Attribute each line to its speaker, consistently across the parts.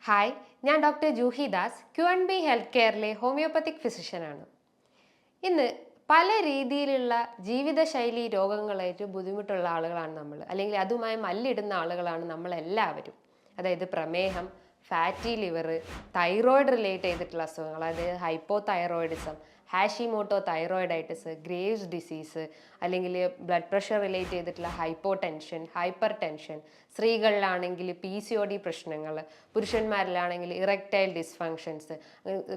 Speaker 1: Hi, ഞാൻ doctor Juhi Das Q&B health കെയറിലെ homeopathic ഫിസിഷ്യനാണ്. ഇന്ന് പല രീതിയിലുള്ള ജീവിതശൈലി രോഗങ്ങളായിട്ട് ബുദ്ധിമുട്ടുള്ള ആളുകളാണ് നമ്മൾ, അല്ലെങ്കിൽ അതുമായി മല്ലിടുന്ന ആളുകളാണ് നമ്മളെല്ലാവരും. അതായത് പ്രമേഹം, ഫാറ്റി ലിവർ, തൈറോയിഡ് റിലേറ്റ് ചെയ്തിട്ടുള്ള അസുഖങ്ങൾ, അതായത് hypothyroidism, Hashimoto thyroiditis, Graves disease, അല്ലെങ്കിൽ ബ്ലഡ് പ്രഷർ റിലേറ്റ് ചെയ്തിട്ടുള്ള ഹൈപ്പോ ടെൻഷൻ, ഹൈപ്പർ ടെൻഷൻ, സ്ത്രീകളിലാണെങ്കിൽ PCOD പ്രശ്നങ്ങൾ, പുരുഷന്മാരിലാണെങ്കിൽ ഇറക്ടൈൽ ഡിസ്ഫങ്ഷൻസ്,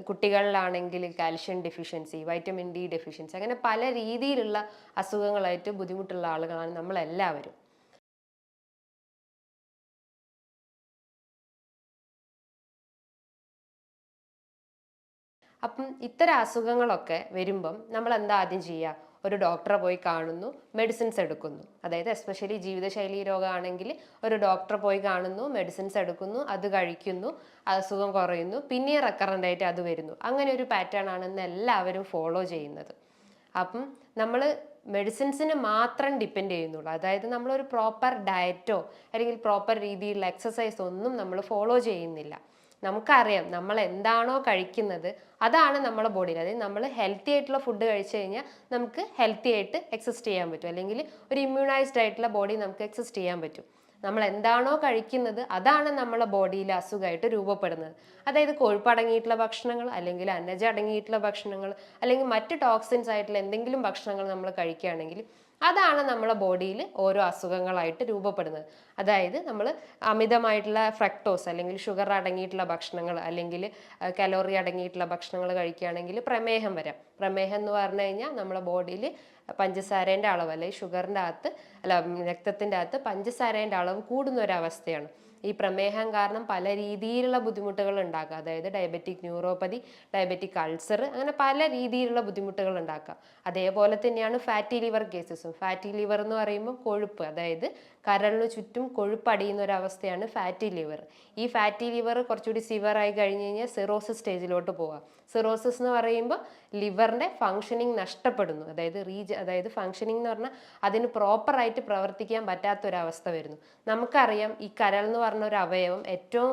Speaker 1: കുട്ടികളിലാണെങ്കിൽ calcium deficiency, vitamin D deficiency, അങ്ങനെ പല രീതിയിലുള്ള അസുഖങ്ങളായിട്ട് ബുദ്ധിമുട്ടുള്ള ആളുകളാണ് നമ്മളെല്ലാവരും. അപ്പം ഇത്തരം അസുഖങ്ങളൊക്കെ വരുമ്പം നമ്മൾ എന്താ ആദ്യം ചെയ്യുക? ഒരു ഡോക്ടറെ പോയി കാണുന്നു, മെഡിസിൻസ് എടുക്കുന്നു. അതായത് എസ്പെഷ്യലി ജീവിതശൈലി രോഗമാണെങ്കിൽ ഒരു ഡോക്ടറെ പോയി കാണുന്നു, മെഡിസിൻസ് എടുക്കുന്നു, അത് കഴിക്കുന്നു, അസുഖം കുറയുന്നു, പിന്നെ റെക്കറൻ്റ് ആയിട്ട് അത് വരുന്നു. അങ്ങനെ ഒരു പാറ്റേൺ ആണ് ഇന്ന് എല്ലാവരും ഫോളോ ചെയ്യുന്നത്. അപ്പം നമ്മൾ മെഡിസിൻസിന് മാത്രം ഡിപ്പെൻഡ് ചെയ്യുന്നുള്ളൂ. അതായത് നമ്മളൊരു പ്രോപ്പർ ഡയറ്റോ അല്ലെങ്കിൽ പ്രോപ്പർ രീതിയിലുള്ള എക്സസൈസോ ഒന്നും നമ്മൾ ഫോളോ ചെയ്യുന്നില്ല. നമുക്കറിയാം നമ്മൾ എന്താണോ കഴിക്കുന്നത് അതാണ് നമ്മുടെ ബോഡിയിൽ. അതായത് നമ്മൾ ഹെൽത്തി ആയിട്ടുള്ള ഫുഡ് കഴിച്ചു കഴിഞ്ഞാൽ നമുക്ക് ഹെൽത്തി ആയിട്ട് എക്സിസ്റ്റ് ചെയ്യാൻ പറ്റും, അല്ലെങ്കിൽ ഒരു ഇമ്മ്യൂണൈസ്ഡ് ആയിട്ടുള്ള ബോഡി നമുക്ക് എക്സിസ്റ്റ് ചെയ്യാൻ പറ്റും. നമ്മൾ എന്താണോ കഴിക്കുന്നത് അതാണ് നമ്മളെ ബോഡിയിൽ അസുഖമായിട്ട് രൂപപ്പെടുന്നത്. അതായത് കൊഴുപ്പ് അടങ്ങിയിട്ടുള്ള ഭക്ഷണങ്ങൾ, അല്ലെങ്കിൽ അന്നജം അടങ്ങിയിട്ടുള്ള ഭക്ഷണങ്ങൾ, അല്ലെങ്കിൽ മറ്റ് ടോക്സിൻസ് ആയിട്ടുള്ള എന്തെങ്കിലും ഭക്ഷണങ്ങൾ നമ്മൾ കഴിക്കുകയാണെങ്കിൽ അതാണ് നമ്മളെ ബോഡിയിൽ ഓരോ അസുഖങ്ങളായിട്ട് രൂപപ്പെടുന്നത്. അതായത് നമ്മൾ അമിതമായിട്ടുള്ള ഫ്രക്ടോസ് അല്ലെങ്കിൽ ഷുഗർ അടങ്ങിയിട്ടുള്ള ഭക്ഷണങ്ങൾ, അല്ലെങ്കിൽ കലോറി അടങ്ങിയിട്ടുള്ള ഭക്ഷണങ്ങൾ കഴിക്കുകയാണെങ്കിൽ പ്രമേഹം വരാം. പ്രമേഹം എന്ന് പറഞ്ഞു കഴിഞ്ഞാൽ നമ്മളെ ബോഡിയിൽ പഞ്ചസാരേൻ്റെ അളവ്, അല്ലെങ്കിൽ ഷുഗറിൻ്റെ അകത്ത് രക്തത്തിൻ്റെ അകത്ത് പഞ്ചസാരേൻ്റെ അളവ് കൂടുന്ന ഒരവസ്ഥയാണ്. ഈ പ്രമേഹം കാരണം പല രീതിയിലുള്ള ബുദ്ധിമുട്ടുകൾ ഉണ്ടാക്കുക. അതായത് ഡയബറ്റിക് ന്യൂറോപ്പതി, ഡയബറ്റിക് അൾസർ, അങ്ങനെ പല രീതിയിലുള്ള ബുദ്ധിമുട്ടുകൾ ഉണ്ടാക്കുക. അതേപോലെ തന്നെയാണ് ഫാറ്റി ലിവർ കേസസും. ഫാറ്റി ലിവർ എന്ന് പറയുമ്പോൾ കൊഴുപ്പ്, അതായത് കരളിന് ചുറ്റും കൊഴുപ്പ് അടിയുന്ന ഒരു അവസ്ഥയാണ് ഫാറ്റി ലിവർ. ഈ ഫാറ്റി ലിവർ കുറച്ചുകൂടി സിവിയർ ആയി കഴിഞ്ഞ് കഴിഞ്ഞാൽ സിറോസിസ് സ്റ്റേജിലോട്ട് പോകാം. സിറോസിസ് എന്ന് പറയുമ്പോൾ ലിവറിൻ്റെ ഫങ്ഷനിങ് നഷ്ടപ്പെടുന്നു. അതായത് ഫങ്ഷനിങ് എന്ന് പറഞ്ഞാൽ അതിന് പ്രോപ്പറായിട്ട് പ്രവർത്തിക്കാൻ പറ്റാത്തൊരവസ്ഥ വരുന്നു. നമുക്കറിയാം ഈ കരൾ എന്ന് പറഞ്ഞ ഒരു അവയവം ഏറ്റവും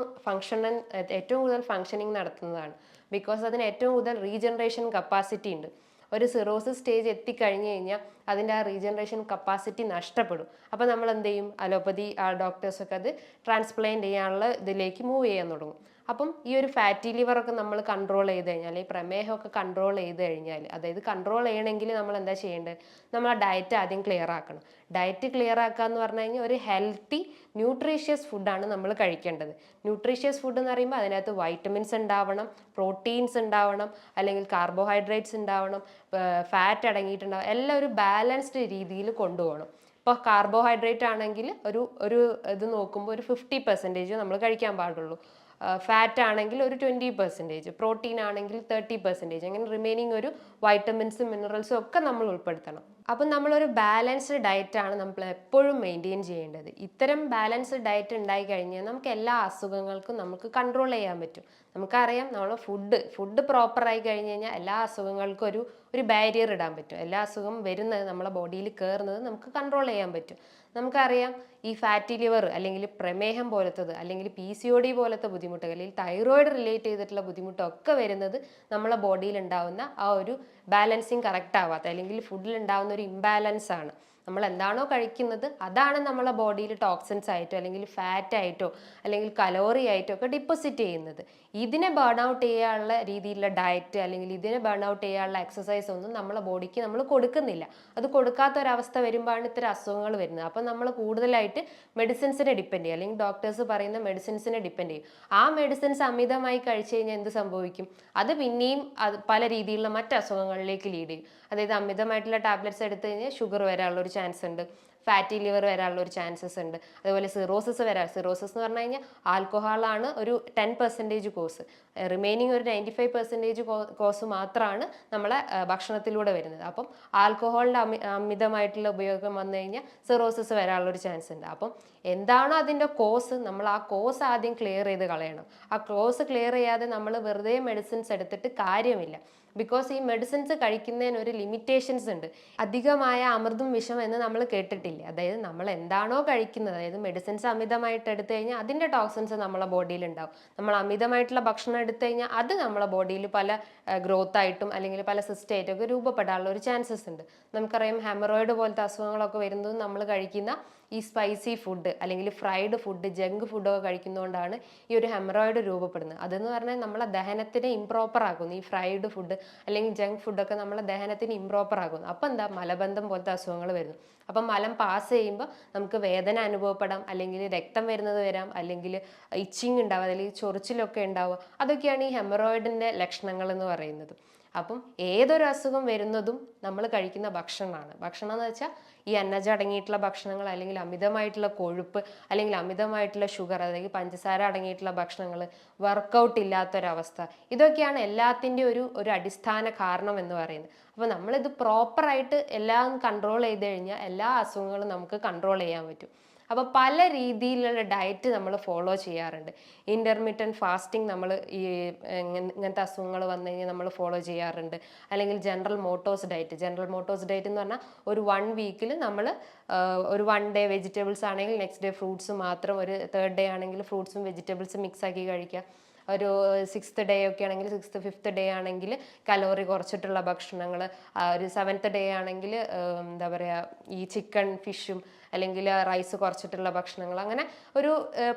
Speaker 1: കൂടുതൽ ഫങ്ഷനിങ് നടത്തുന്നതാണ്. ബിക്കോസ് അതിന് ഏറ്റവും കൂടുതൽ റീജനറേഷൻ കപ്പാസിറ്റി ഉണ്ട്. ഒരു സിറോസിസ് സ്റ്റേജ് എത്തിക്കഴിഞ്ഞ് കഴിഞ്ഞാൽ അതിൻ്റെ ആ റീജനറേഷൻ കപ്പാസിറ്റി നഷ്ടപ്പെടും. അപ്പോൾ നമ്മൾ എന്ത് ചെയ്യും? അലോപ്പതി ഡോക്ടേഴ്സൊക്കെ അത് ട്രാൻസ്പ്ലാന്റ് ചെയ്യാനുള്ള ഇതിലേക്ക് മൂവ് ചെയ്യാൻ തുടങ്ങും. അപ്പം ഈ ഒരു ഫാറ്റി ലിവറൊക്കെ നമ്മൾ കൺട്രോൾ ചെയ്ത് കഴിഞ്ഞാൽ, ഈ പ്രമേഹമൊക്കെ കൺട്രോൾ ചെയ്ത് കഴിഞ്ഞാൽ, അതായത് കൺട്രോൾ ചെയ്യണമെങ്കിൽ നമ്മൾ എന്താ ചെയ്യേണ്ടത്? നമ്മൾ ആ ഡയറ്റ് ആദ്യം ക്ലിയർ ആക്കണം. ഡയറ്റ് ക്ലിയർ ആക്കുക എന്ന് പറഞ്ഞു കഴിഞ്ഞാൽ ഒരു ഹെൽത്തി ന്യൂട്രീഷ്യസ് ഫുഡാണ് നമ്മൾ കഴിക്കേണ്ടത്. ന്യൂട്രീഷ്യസ് ഫുഡ് എന്ന് പറയുമ്പോൾ അതിനകത്ത് വൈറ്റമിൻസ് ഉണ്ടാവണം, പ്രോട്ടീൻസ് ഉണ്ടാവണം, അല്ലെങ്കിൽ കാർബോഹൈഡ്രേറ്റ്സ് ഉണ്ടാവണം, ഫാറ്റ് അടങ്ങിയിട്ടുണ്ടാവും, എല്ലാം ഒരു ബാലൻസ്ഡ് രീതിയിൽ കൊണ്ടുപോകണം. ഇപ്പോൾ കാർബോഹൈഡ്രേറ്റ് ആണെങ്കിൽ ഒരു ഇത് നോക്കുമ്പോൾ ഒരു 50% നമ്മൾ കഴിക്കാൻ പാടുള്ളൂ. ഫാറ്റ് ആണെങ്കിൽ ഒരു 20%, പ്രോട്ടീൻ ആണെങ്കിൽ 30%, അങ്ങനെ റിമൈനിങ് ഒരു വൈറ്റമിൻസും മിനറൽസും ഒക്കെ നമ്മൾ ഉൾപ്പെടുത്തണം. അപ്പം നമ്മളൊരു ബാലൻസ്ഡ് ഡയറ്റാണ് നമ്മൾ എപ്പോഴും മെയിൻറ്റെയിൻ ചെയ്യേണ്ടത്. ഇത്തരം ബാലൻസ്ഡ് ഡയറ്റ് ഉണ്ടായി കഴിഞ്ഞാൽ നമുക്ക് എല്ലാ അസുഖങ്ങൾക്കും നമുക്ക് കൺട്രോൾ ചെയ്യാൻ പറ്റും. നമുക്കറിയാം നമ്മൾ ഫുഡ് പ്രോപ്പറായി കഴിഞ്ഞ് കഴിഞ്ഞാൽ എല്ലാ അസുഖങ്ങൾക്കും ഒരു ബാരിയർ ഇടാൻ പറ്റും. എല്ലാ അസുഖം വരുന്നത് നമ്മളെ ബോഡിയിൽ കയറുന്നത് നമുക്ക് കൺട്രോൾ ചെയ്യാൻ പറ്റും. നമുക്കറിയാം ഈ ഫാറ്റി ലിവർ, അല്ലെങ്കിൽ പ്രമേഹം പോലത്തത്, അല്ലെങ്കിൽ PCOD പോലത്തെ ബുദ്ധിമുട്ടുകൾ, അല്ലെങ്കിൽ തൈറോയിഡ് റിലേറ്റ് ചെയ്തിട്ടുള്ള ബുദ്ധിമുട്ടൊക്കെ വരുന്നത് നമ്മളെ ബോഡിയിൽ ഉണ്ടാവുന്ന ആ ഒരു ബാലൻസിങ് കറക്റ്റ് ആവാത്ത, അല്ലെങ്കിൽ ഫുഡിൽ ഉണ്ടാവുന്ന ഒരു ഇംബാലൻസ് ആണ്. നമ്മൾ എന്താണോ കഴിക്കുന്നത് അതാണ് നമ്മളെ ബോഡിയിൽ ടോക്സിൻസ് ആയിട്ടോ, അല്ലെങ്കിൽ ഫാറ്റ് ആയിട്ടോ, അല്ലെങ്കിൽ കലോറി ആയിട്ടോ ഒക്കെ ഡിപ്പോസിറ്റ് ചെയ്യുന്നത്. ഇതിനെ ബേൺ ഔട്ട് ചെയ്യാനുള്ള രീതിയിലുള്ള ഡയറ്റ്, അല്ലെങ്കിൽ ഇതിനെ ബേൺ ഔട്ട് ചെയ്യാനുള്ള എക്സസൈസ് ഒന്നും നമ്മളെ ബോഡിക്ക് നമ്മൾ കൊടുക്കുന്നില്ല. അത് കൊടുക്കാത്ത ഒരവസ്ഥ വരുമ്പോഴാണ് ഇത്തരം അസുഖങ്ങൾ വരുന്നത്. അപ്പം നമ്മൾ കൂടുതലായിട്ട് മെഡിസിൻസിനെ ഡിപ്പെൻഡ് ചെയ്യും, അല്ലെങ്കിൽ ഡോക്ടേഴ്സ് പറയുന്ന മെഡിസിൻസിനെ ഡിപ്പെൻഡ് ചെയ്യും. ആ മെഡിസിൻസ് അമിതമായി കഴിച്ചു കഴിഞ്ഞാൽ എന്ത് സംഭവിക്കും? അത് പിന്നെയും പല രീതിയിലുള്ള മറ്റ് അസുഖങ്ങളിലേക്ക് ലീഡ് ചെയ്യും. അതായത് അമിതമായിട്ടുള്ള ടാബ്ലറ്റ്സ് എടുത്തു കഴിഞ്ഞാൽ ഷുഗർ വരാനുള്ള ഒരു ചാൻസ് ഉണ്ട്, ഫാറ്റി ലിവർ വരാനുള്ള ഒരു ചാൻസസ് ഉണ്ട്, അതുപോലെ സിറോസിസ് എന്ന് പറഞ്ഞു കഴിഞ്ഞാൽ ആൽക്കഹോളാണ് ഒരു 10% കോസ്, റിമൈനിങ് ഒരു 95% കോസ് മാത്രമാണ് നമ്മളെ ഭക്ഷണത്തിലൂടെ വരുന്നത്. അപ്പം ആൽക്കഹോളിൻ്റെ അമിതമായിട്ടുള്ള ഉപയോഗം വന്നു കഴിഞ്ഞാൽ സിറോസിസ് വരാനുള്ള ഒരു ചാൻസ് ഉണ്ട്. അപ്പം എന്താണോ അതിൻ്റെ കോസ്, നമ്മൾ ആ കോസ് ആദ്യം ക്ലിയർ ചെയ്ത് കളയണം. ആ കോസ് ക്ലിയർ ചെയ്യാതെ നമ്മൾ വെറുതെ മെഡിസിൻസ് എടുത്തിട്ട് കാര്യമില്ല. ബിക്കോസ് ഈ മെഡിസിൻസ് കഴിക്കുന്നതിന് ഒരു ലിമിറ്റേഷൻസ് ഉണ്ട്. അധികമായ അമൃതും വിഷം എന്ന് നമ്മൾ കേട്ടിട്ടില്ലേ? അതായത് നമ്മൾ എന്താണോ കഴിക്കുന്നത്, അതായത് മെഡിസിൻസ് അമിതമായിട്ട് എടുത്തു കഴിഞ്ഞാൽ അതിൻ്റെ ടോക്സിൻസ് നമ്മളെ ബോഡിയിൽ ഉണ്ടാവും. നമ്മൾ അമിതമായിട്ടുള്ള ഭക്ഷണം എടുത്തു കഴിഞ്ഞാൽ അത് നമ്മളെ ബോഡിയിൽ പല ഗ്രോത്ത് ആയിട്ടും അല്ലെങ്കിൽ പല സിസ്റ്റ് ആയിട്ടും ഒക്കെ രൂപപ്പെടാനുള്ള ഒരു ചാൻസസ് ഉണ്ട്. നമുക്കറിയാം ഹെമറോയിഡ് പോലത്തെ അസുഖങ്ങളൊക്കെ വരുന്നത് നമ്മൾ കഴിക്കുന്ന ഈ സ്പൈസി ഫുഡ് അല്ലെങ്കിൽ ഫ്രൈഡ് ഫുഡ്, ജങ്ക് ഫുഡൊക്കെ കഴിക്കുന്നതുകൊണ്ടാണ് ഈ ഒരു ഹെമറോയിഡ് രൂപപ്പെടുന്നത്. അതെന്ന് പറഞ്ഞാൽ നമ്മളെ ദഹനത്തിനെ ഇംപ്രോപ്പർ ആക്കുന്നു. ഈ ഫ്രൈഡ് ഫുഡ് അല്ലെങ്കിൽ ജങ്ക് ഫുഡൊക്കെ നമ്മളെ ദഹനത്തിന് ഇംപ്രോപ്പർ ആക്കുന്നു. അപ്പം എന്താ, മലബന്ധം പോലത്തെ അസുഖങ്ങൾ വരുന്നു. അപ്പം മലം പാസ് ചെയ്യുമ്പോൾ നമുക്ക് വേദന അനുഭവപ്പെടാം, അല്ലെങ്കിൽ രക്തം വരുന്നത് വരാം, അല്ലെങ്കിൽ ഇച്ചിങ് ഉണ്ടാവുക, അല്ലെങ്കിൽ ചൊറിച്ചിലൊക്കെ ഉണ്ടാവുക. അതൊക്കെയാണ് ഈ ഹെമറോയിഡിൻ്റെ ലക്ഷണങ്ങൾ എന്ന് പറയുന്നത്. അപ്പം ഏതൊരു അസുഖം വരുന്നതും നമ്മൾ കഴിക്കുന്ന ഭക്ഷണമാണ്. ഭക്ഷണം എന്ന് വെച്ചാൽ ഈ അന്നജം അടങ്ങിയിട്ടുള്ള ഭക്ഷണങ്ങൾ, അല്ലെങ്കിൽ അമിതമായിട്ടുള്ള കൊഴുപ്പ്, അല്ലെങ്കിൽ അമിതമായിട്ടുള്ള ഷുഗർ, അല്ലെങ്കിൽ പഞ്ചസാര അടങ്ങിയിട്ടുള്ള ഭക്ഷണങ്ങൾ, വർക്കൗട്ട് ഇല്ലാത്തൊരവസ്ഥ, ഇതൊക്കെയാണ് എല്ലാത്തിൻ്റെയും ഒരു അടിസ്ഥാന കാരണം എന്ന് പറയുന്നത്. അപ്പോൾ നമ്മളിത് പ്രോപ്പറായിട്ട് എല്ലാം കൺട്രോൾ ചെയ്ത് കഴിഞ്ഞാൽ എല്ലാ അസുഖങ്ങളും നമുക്ക് കൺട്രോൾ ചെയ്യാൻ പറ്റും. അപ്പോൾ പല രീതിയിലുള്ള ഡയറ്റ് നമ്മൾ ഫോളോ ചെയ്യാറുണ്ട്. ഇൻ്റർമീഡിയൻറ്റ് ഫാസ്റ്റിംഗ് നമ്മൾ ഈ ഇങ്ങനത്തെ അസുഖങ്ങൾ വന്നു കഴിഞ്ഞാൽ നമ്മൾ ഫോളോ ചെയ്യാറുണ്ട്. അല്ലെങ്കിൽ ജനറൽ മോട്ടോഴ്സ് ഡയറ്റ് എന്ന് പറഞ്ഞാൽ ഒരു 1 വീക്കിൽ നമ്മൾ ഒരു 1 ഡേ വെജിറ്റബിൾസ് ആണെങ്കിൽ നെക്സ്റ്റ് ഡേ ഫ്രൂട്ട്സ് മാത്രം, ഒരു 3rd ഡേ ആണെങ്കിൽ ഫ്രൂട്ട്സും വെജിറ്റബിൾസും മിക്സ് ആക്കി കഴിക്കുക. ഒരു 6th ഡേ ഒക്കെ ആണെങ്കിൽ 6th 5th ഡേ ആണെങ്കിൽ കലോറി കുറച്ചിട്ടുള്ള ഭക്ഷണങ്ങൾ, ഒരു 7th ഡേ ആണെങ്കിൽ എന്താ പറയുക, ഈ ചിക്കൻ ഫിഷും അല്ലെങ്കിൽ റൈസ് കുറച്ചിട്ടുള്ള ഭക്ഷണങ്ങൾ, അങ്ങനെ ഒരു